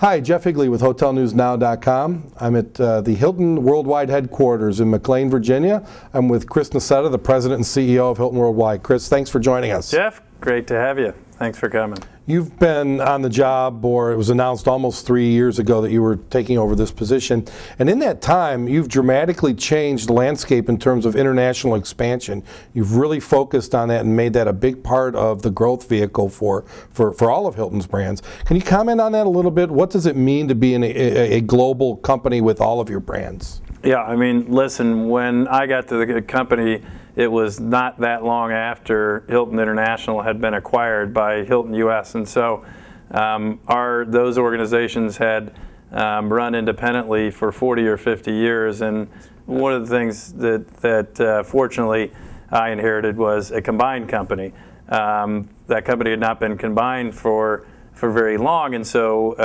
Hi, Jeff Higley with HotelNewsNow.com. I'm at the Hilton Worldwide headquarters in McLean, Virginia. I'm with Chris Nassetta, the President and CEO of Hilton Worldwide. Chris, thanks for joining us. Jeff, great to have you. Thanks for coming. You've been on the job, or it was announced almost 3 years ago that you were taking over this position. And in that time, you've dramatically changed the landscape in terms of international expansion. You've really focused on that and made that a big part of the growth vehicle for all of Hilton's brands. Can you comment on that a little bit? What does it mean to be in a global company with all of your brands? Yeah, I mean, listen, when I got to the company, it was not that long after Hilton International had been acquired by Hilton US, and so those organizations had run independently for 40 or 50 years, and one of the things that fortunately I inherited was a combined company. That company had not been combined for very long, and so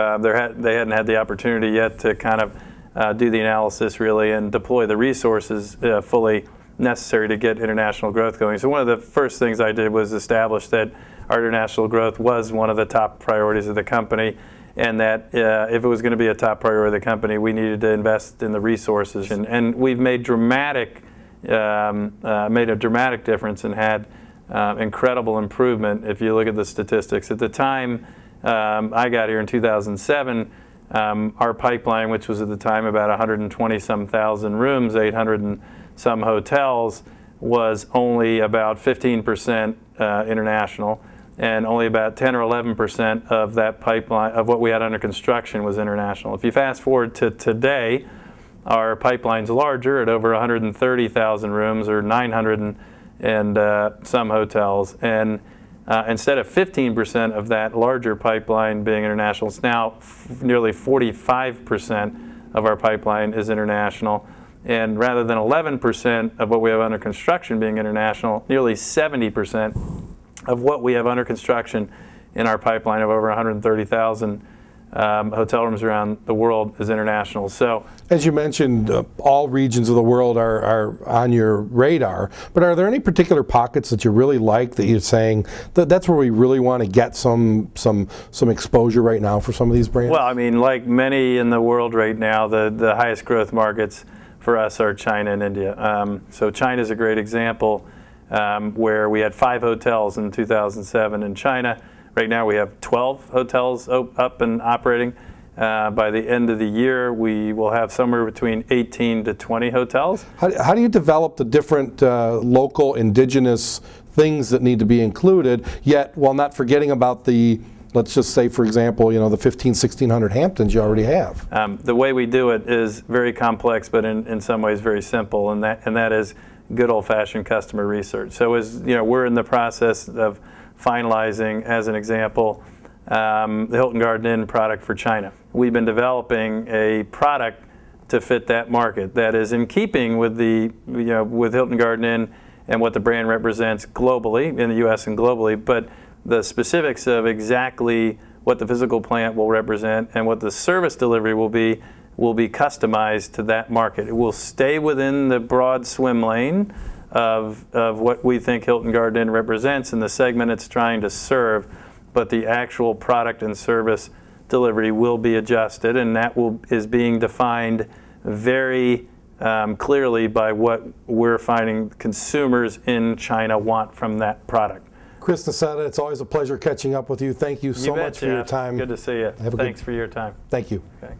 they hadn't had the opportunity yet to kind of do the analysis really and deploy the resources fully necessary to get international growth going. So one of the first things I did was establish that our international growth was one of the top priorities of the company, and that if it was going to be a top priority of the company, we needed to invest in the resources. And we've made made a dramatic difference and had incredible improvement if you look at the statistics. At the time I got here in 2007, our pipeline, which was at the time about 120-some thousand rooms, 800 and some hotels, was only about 15% international, and only about 10 or 11% of that pipeline, of what we had under construction, was international. If you fast forward to today, our pipeline's larger at over 130,000 rooms, or 900 and some hotels, and instead of 15% of that larger pipeline being international, it's now nearly 45% of our pipeline is international. And rather than 11% of what we have under construction being international, nearly 70% of what we have under construction in our pipeline of over 130,000 hotel rooms around the world is international. So, as you mentioned, all regions of the world are on your radar, but are there any particular pockets that you really like, that you're saying that's where we really want to get some exposure right now for some of these brands? Well, I mean, like many in the world right now, the highest growth markets for us are China and India. So China is a great example, where we had 5 hotels in 2007 in China. Right now we have 12 hotels up and operating. By the end of the year, we will have somewhere between 18 to 20 hotels. How do you develop the different local indigenous things that need to be included, yet while not forgetting about the, let's just say, for example, you know, the 1,500–1,600 Hamptons you already have? The way we do it is very complex, but in some ways very simple, and that is good old-fashioned customer research. So as you know, we're in the process of finalizing, as an example, the Hilton Garden Inn product for China. We've been developing a product to fit that market that is in keeping with with Hilton Garden Inn and what the brand represents globally, in the U.S. and globally, but the specifics of exactly what the physical plant will represent and what the service delivery will be customized to that market. It will stay within the broad swim lane of what we think Hilton Garden Inn represents in the segment it's trying to serve, but the actual product and service delivery will be adjusted, and that is being defined very clearly by what we're finding consumers in China want from that product. Chris Nassetta, it's always a pleasure catching up with you. Thank you so much for your time. Good to see you. Thanks for your time. Thank you. Okay.